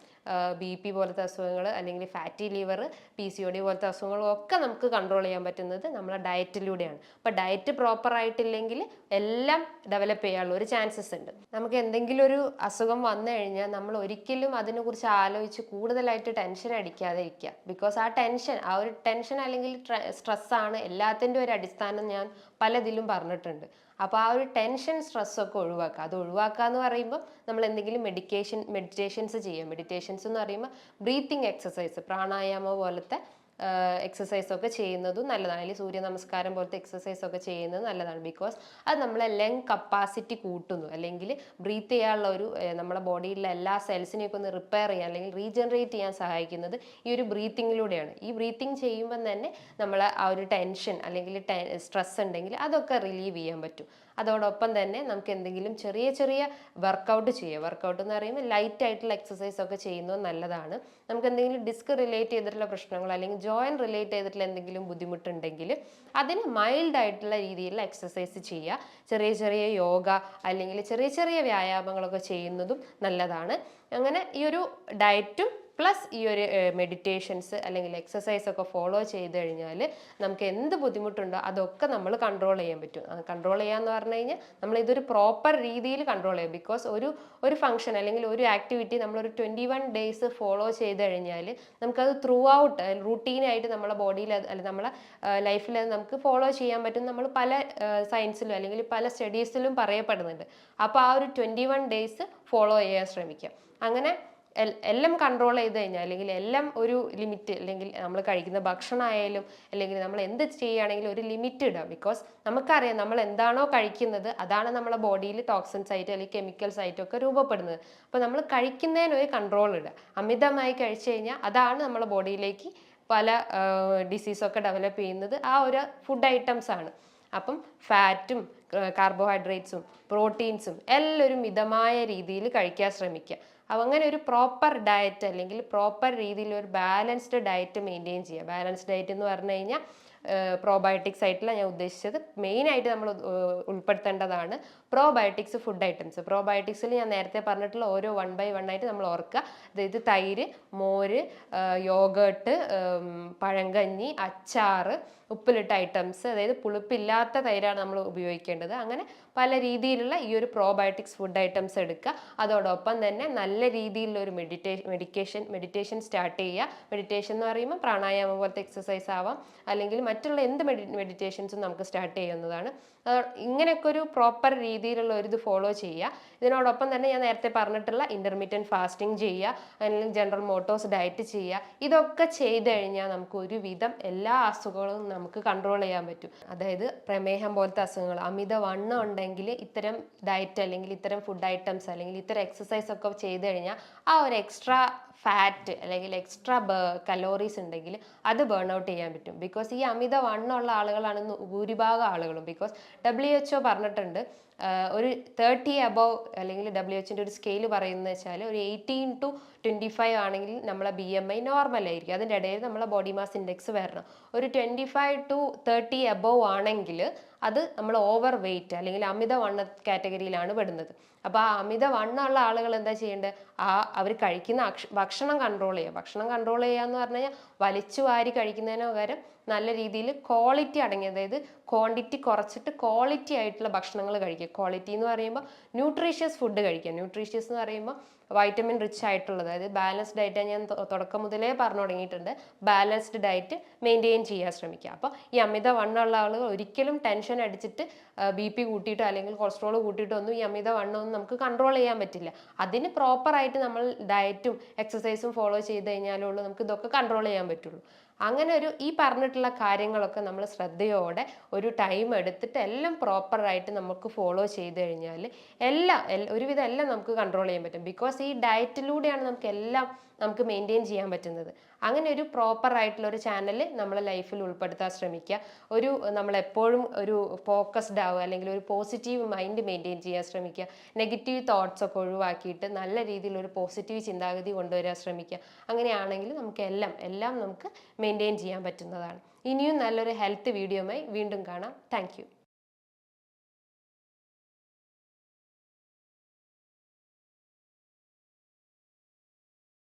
Speaker 1: BP പോലത്തെ അസുഖങ്ങൾ, അല്ലെങ്കിൽ ഫാറ്റി ലിവർ, PCOD പോലത്തെ അസുഖങ്ങളും ഒക്കെ നമുക്ക് കൺട്രോൾ ചെയ്യാൻ പറ്റുന്നത് നമ്മളെ ഡയറ്റിലൂടെയാണ്. അപ്പോൾ ഡയറ്റ് പ്രോപ്പർ ആയിട്ടില്ലെങ്കിൽ എല്ലാം ഡെവലപ്പ് ചെയ്യാനുള്ള ഒരു ചാൻസസ് ഉണ്ട്. നമുക്ക് എന്തെങ്കിലും ഒരു അസുഖം വന്നു കഴിഞ്ഞാൽ നമ്മൾ ഒരിക്കലും അതിനെക്കുറിച്ച് ആലോചിച്ച് കൂടുതലായിട്ട് ടെൻഷൻ അടിക്കാതെ ഇരിക്കുക. ബിക്കോസ് ആ ഒരു ടെൻഷൻ അല്ലെങ്കിൽ സ്ട്രെസ്സാണ് എല്ലാത്തിൻ്റെ ഒരു അടിസ്ഥാനം. ഞാൻ പലതിലും പറഞ്ഞിട്ടുണ്ട്. അപ്പോൾ ആ ഒരു ടെൻഷൻ സ്ട്രെസ്സൊക്കെ ഒഴിവാക്കുക. അത് ഒഴിവാക്കുക എന്ന് പറയുമ്പോൾ നമ്മൾ എന്തെങ്കിലും മെഡിറ്റേഷൻസ് ചെയ്യുക. മെഡിറ്റേഷൻസ് എന്ന് പറയുമ്പോൾ ബ്രീത്തിങ് എക്സസൈസ്, പ്രാണായാമം പോലത്തെ എക്സസൈസ് ഒക്കെ ചെയ്യുന്നതും നല്ലതാണ്. അല്ലെങ്കിൽ സൂര്യ നമസ്കാരം പോലത്തെ എക്സസൈസ് ഒക്കെ ചെയ്യുന്നത് നല്ലതാണ്. ബിക്കോസ് അത് നമ്മളെ ലങ് കപ്പാസിറ്റി കൂട്ടുന്നു, അല്ലെങ്കിൽ ബ്രീത്ത് ചെയ്യാനുള്ള ഒരു നമ്മുടെ ബോഡിയിലെ എല്ലാ സെൽസിനെയൊക്കെ ഒന്ന് റിപ്പയർ ചെയ്യാൻ അല്ലെങ്കിൽ റീജനറേറ്റ് ചെയ്യാൻ സഹായിക്കുന്നത് ഈ ഒരു ബ്രീത്തിങ്ങിലൂടെയാണ്. ഈ ബ്രീത്തിങ് ചെയ്യുമ്പം തന്നെ നമ്മളെ ആ ഒരു ടെൻഷൻ അല്ലെങ്കിൽ സ്ട്രെസ് ഉണ്ടെങ്കിൽ അതൊക്കെ റിലീവ് ചെയ്യാൻ പറ്റും. അതോടൊപ്പം തന്നെ നമുക്ക് എന്തെങ്കിലും ചെറിയ ചെറിയ വർക്കൗട്ട് ചെയ്യുക. വർക്കൗട്ട് എന്ന് പറയുമ്പോൾ ലൈറ്റ് ആയിട്ടുള്ള എക്സസൈസ് ഒക്കെ ചെയ്യുന്നത് നല്ലതാണ്. നമുക്ക് എന്തെങ്കിലും ഡിസ്ക് റിലേറ്റ് ചെയ്തിട്ടുള്ള പ്രശ്നങ്ങൾ അല്ലെങ്കിൽ ജോയിന്റ് റിലേറ്റ് ചെയ്തിട്ടുള്ള എന്തെങ്കിലും ബുദ്ധിമുട്ടുണ്ടെങ്കിൽ അതിന് മൈൽഡ് ആയിട്ടുള്ള രീതിയിലുള്ള എക്സസൈസ് ചെയ്യുക. ചെറിയ ചെറിയ യോഗ അല്ലെങ്കിൽ ചെറിയ ചെറിയ വ്യായാമങ്ങളൊക്കെ ചെയ്യുന്നതും നല്ലതാണ്. അങ്ങനെ ഈ ഒരു ഡയറ്റും പ്ലസ് ഈ ഒരു മെഡിറ്റേഷൻസ് അല്ലെങ്കിൽ എക്സസൈസ് ഒക്കെ ഫോളോ ചെയ്ത് കഴിഞ്ഞാൽ നമുക്ക് എന്ത് ബുദ്ധിമുട്ടുണ്ടോ അതൊക്കെ നമ്മൾ കൺട്രോൾ ചെയ്യാൻ പറ്റും. കൺട്രോൾ ചെയ്യാന്ന് പറഞ്ഞു കഴിഞ്ഞാൽ നമ്മൾ ഇതൊരു പ്രോപ്പർ രീതിയിൽ കൺട്രോൾ ചെയ്യും. ബിക്കോസ് ഒരു ഫംഗ്ഷൻ അല്ലെങ്കിൽ ഒരു ആക്ടിവിറ്റി നമ്മളൊരു 21 ഡേയ്സ് ഫോളോ ചെയ്ത് കഴിഞ്ഞാൽ നമുക്കത് ത്രൂ ഔട്ട് റൂട്ടീനായിട്ട് നമ്മളെ ബോഡിയിൽ അല്ലെങ്കിൽ നമ്മളെ ലൈഫിൽ നമുക്ക് ഫോളോ ചെയ്യാൻ പറ്റും. നമ്മൾ പല സയൻസിലും അല്ലെങ്കിൽ പല സ്റ്റഡീസിലും പറയപ്പെടുന്നുണ്ട്. അപ്പോൾ ആ ഒരു 21 ഡേയ്സ് ഫോളോ ചെയ്യാൻ ശ്രമിക്കാം. അങ്ങനെ എല്ലാം കൺട്രോൾ ചെയ്ത് കഴിഞ്ഞാൽ അല്ലെങ്കിൽ എല്ലാം ഒരു ലിമിറ്റ്, അല്ലെങ്കിൽ നമ്മൾ കഴിക്കുന്ന ഭക്ഷണമായാലും അല്ലെങ്കിൽ നമ്മൾ എന്ത് ചെയ്യുകയാണെങ്കിലും ഒരു ലിമിറ്റ് ഇടുക. ബിക്കോസ് നമുക്കറിയാം നമ്മൾ എന്താണോ കഴിക്കുന്നത് അതാണ് നമ്മളെ ബോഡിയിൽ ടോക്സിൻസ് ആയിട്ട് അല്ലെങ്കിൽ കെമിക്കൽസ് ആയിട്ടൊക്കെ രൂപപ്പെടുന്നത്. അപ്പോൾ നമ്മൾ കഴിക്കുന്നതിന് ഒരു കൺട്രോൾ ഇടുക. അമിതമായി കഴിച്ചു കഴിഞ്ഞാൽ അതാണ് നമ്മളെ ബോഡിയിലേക്ക് പല ഡിസീസൊക്കെ ഡെവലപ്പ് ചെയ്യുന്നത് ആ ഒരു ഫുഡ് ഐറ്റംസ് ആണ്. അപ്പം ഫാറ്റും കാർബോഹൈഡ്രേറ്റ്സും പ്രോട്ടീൻസും എല്ലാം ഒരു മിതമായ രീതിയിൽ കഴിക്കാൻ ശ്രമിക്കുക. അപ്പോൾ അങ്ങനെ ഒരു പ്രോപ്പർ ഡയറ്റ് അല്ലെങ്കിൽ പ്രോപ്പർ രീതിയിൽ ഒരു ബാലൻസ്ഡ് ഡയറ്റ് മെയിൻറ്റെയിൻ ചെയ്യുക. ബാലൻസ്ഡ് ഡയറ്റ് എന്ന് പറഞ്ഞു കഴിഞ്ഞാൽ പ്രോബയോട്ടിക്സ് ആയിട്ടുള്ള ഞാൻ ഉദ്ദേശിച്ചത് മെയിനായിട്ട് നമ്മൾ ഉൾപ്പെടുത്തേണ്ടതാണ് പ്രോബയോട്ടിക്സ് ഫുഡ് ഐറ്റംസ്. പ്രോബയോട്ടിക്സിൽ ഞാൻ നേരത്തെ പറഞ്ഞിട്ടുള്ള ഓരോ 1 by 1 ആയിട്ട് നമ്മൾ ഓർക്കുക. അതായത് തൈര്, മോര്, യോഗേർട്ട്, പഴങ്കഞ്ഞി, അച്ചാറ്, ഉപ്പിലിട്ട ഐറ്റംസ്, അതായത് പുളിപ്പില്ലാത്ത തൈരാണ് നമ്മൾ ഉപയോഗിക്കേണ്ടത്. അങ്ങനെ പല രീതിയിലുള്ള ഈ ഒരു പ്രോബയോട്ടിക്സ് ഫുഡ് ഐറ്റംസ് എടുക്കുക. അതോടൊപ്പം തന്നെ നല്ല രീതിയിലുള്ള ഒരു മെഡിറ്റേഷൻ സ്റ്റാർട്ട് ചെയ്യുക. മെഡിറ്റേഷൻ എന്ന് പറയുമ്പോൾ പ്രാണായാമം പോലത്തെ എക്സസൈസ് ആവാം, അല്ലെങ്കിൽ മറ്റുള്ള എന്ത് മെഡിറ്റേഷൻസും നമുക്ക് സ്റ്റാർട്ട് ചെയ്യുന്നതാണ്. ഇങ്ങനെയൊക്കെ ഒരു പ്രോപ്പർ രീതിയിലുള്ള ഒരു ഇത് ഫോളോ ചെയ്യുക. ഇതിനോടൊപ്പം തന്നെ ഞാൻ നേരത്തെ പറഞ്ഞിട്ടുള്ള ഇന്റർമീഡിയറ്റ് ഫാസ്റ്റിംഗ് ചെയ്യുക, അല്ലെങ്കിൽ ജനറൽ മോട്ടോഴ്സ് ഡയറ്റ് ചെയ്യുക. ഇതൊക്കെ ചെയ്ത് കഴിഞ്ഞാൽ നമുക്ക് ഒരുവിധം എല്ലാ അസുഖങ്ങളും നമുക്ക് കൺട്രോൾ ചെയ്യാൻ പറ്റും. അതായത് പ്രമേഹം പോലത്തെ അസുഖങ്ങൾ, അമിതവണ്ണം ഉണ്ടെങ്കിൽ ഇത്തരം ഡയറ്റ് അല്ലെങ്കിൽ ഇത്തരം ഫുഡ് ഐറ്റംസ് അല്ലെങ്കിൽ ഇത്തരം എക്സസൈസ് ഒക്കെ ചെയ്ത് കഴിഞ്ഞാൽ ആ ഒരു എക്സ്ട്രാ ഫാറ്റ് അല്ലെങ്കിൽ എക്സ്ട്രാ കലോറീസ് ഉണ്ടെങ്കിൽ അത് ബേൺ ഔട്ട് ചെയ്യാൻ പറ്റും. ബിക്കോസ് ഈ അമിതവണ്ണമുള്ള ആളുകളാണ് ഭൂരിഭാഗം ആളുകളും. ബിക്കോസ് WHO പറഞ്ഞിട്ടുണ്ട് ഒരു 30 above അല്ലെങ്കിൽ WHO ഒരു സ്കെയിൽ പറയുന്നത് വെച്ചാൽ ഒരു 18 to 25 ആണെങ്കിൽ നമ്മളെ BMI നോർമൽ ആയിരിക്കും. അതിൻ്റെ ഇടയിൽ നമ്മളെ ബോഡി മാസ് ഇൻഡെക്സ് വരണം. ഒരു 25 to 30 above ആണെങ്കിൽ അത് നമ്മൾ ഓവർ വെയിറ്റ് അല്ലെങ്കിൽ അമിതവണ്ണ കാറ്റഗറിയിലാണ് പെടുന്നത്. അപ്പോൾ ആ അമിതവണ്ണമുള്ള ആളുകൾ എന്താ ചെയ്യേണ്ടത്? അവർ കഴിക്കുന്ന ഭക്ഷണം കൺട്രോൾ ചെയ്യുക. ഭക്ഷണം കൺട്രോൾ ചെയ്യുക എന്ന് പറഞ്ഞു കഴിഞ്ഞാൽ വലിച്ചു വാരി കഴിക്കുന്നതിന് പകരം നല്ല രീതിയിൽ ക്വാളിറ്റി അടങ്ങിയ, അതായത് ക്വാണ്ടിറ്റി കുറച്ചിട്ട് ക്വാളിറ്റി ആയിട്ടുള്ള ഭക്ഷണങ്ങൾ കഴിക്കുക. ക്വാളിറ്റി എന്ന് പറയുമ്പോൾ ന്യൂട്രീഷ്യസ് ഫുഡ് കഴിക്കുക. ന്യൂട്രീഷ്യസ് എന്ന് പറയുമ്പോൾ വൈറ്റമിൻ റിച്ച് ആയിട്ടുള്ളത്, അതായത് ബാലൻസ്ഡ് ഡയറ്റ് ഞാൻ തുടക്കം മുതലേ പറഞ്ഞു തുടങ്ങിയിട്ടുണ്ട്. ബാലൻസ്ഡ് ഡയറ്റ് മെയിൻറ്റെയിൻ ചെയ്യാൻ ശ്രമിക്കുക. അപ്പോൾ ഈ അമിതവണ്ണമുള്ള ആളുകൾ ഒരിക്കലും ടെൻഷൻ അടിച്ചിട്ട് BP കൂട്ടിയിട്ടോ അല്ലെങ്കിൽ കൊളസ്ട്രോൾ കൂട്ടിയിട്ടോ ഒന്നും ഈ അമിതവണ്ണമൊന്നും നമുക്ക് കൺട്രോൾ ചെയ്യാൻ പറ്റില്ല. അതിന് പ്രോപ്പറായിട്ട് നമ്മൾ ഡയറ്റും എക്സസൈസും ഫോളോ ചെയ്ത് കഴിഞ്ഞാലുള്ളൂ നമുക്ക് ഇതൊക്കെ കൺട്രോൾ ചെയ്യാൻ പറ്റുള്ളൂ. അങ്ങനെ ഈ പറഞ്ഞിട്ടുള്ള കാര്യങ്ങളൊക്കെ നമ്മൾ ശ്രദ്ധയോടെ ഒരു ടൈം എടുത്തിട്ട് എല്ലാം പ്രോപ്പറായിട്ട് നമുക്ക് ഫോളോ ചെയ്ത് കഴിഞ്ഞാൽ ഒരുവിധം എല്ലാം നമുക്ക് കൺട്രോൾ ചെയ്യാൻ പറ്റും. ബിക്കോസ് ഈ ഡയറ്റിലൂടെയാണ് നമുക്ക് മെയിൻറ്റെയിൻ ചെയ്യാൻ പറ്റുന്നത്. അങ്ങനെ ഒരു പ്രോപ്പർ ആയിട്ടുള്ള ഒരു ചാനൽ നമ്മളെ ലൈഫിൽ ഉൾപ്പെടുത്താൻ ശ്രമിക്കുക. നമ്മളെപ്പോഴും ഒരു ഫോക്കസ്ഡ് ആവുക അല്ലെങ്കിൽ ഒരു പോസിറ്റീവ് മൈൻഡ് മെയിൻറ്റെയിൻ ചെയ്യാൻ ശ്രമിക്കുക. നെഗറ്റീവ് തോട്ട്സ് ഒക്കെ ഒഴിവാക്കിയിട്ട് നല്ല രീതിയിൽ ഒരു പോസിറ്റീവ് ചിന്താഗതി കൊണ്ടുവരാൻ ശ്രമിക്കുക. അങ്ങനെയാണെങ്കിൽ നമുക്ക് എല്ലാം നമുക്ക് മെയിൻറ്റെയിൻ ചെയ്യാൻ പറ്റുന്നതാണ്. ഇനിയും നല്ലൊരു ഹെൽത്ത് വീഡിയോയുമായി വീണ്ടും കാണാം. താങ്ക്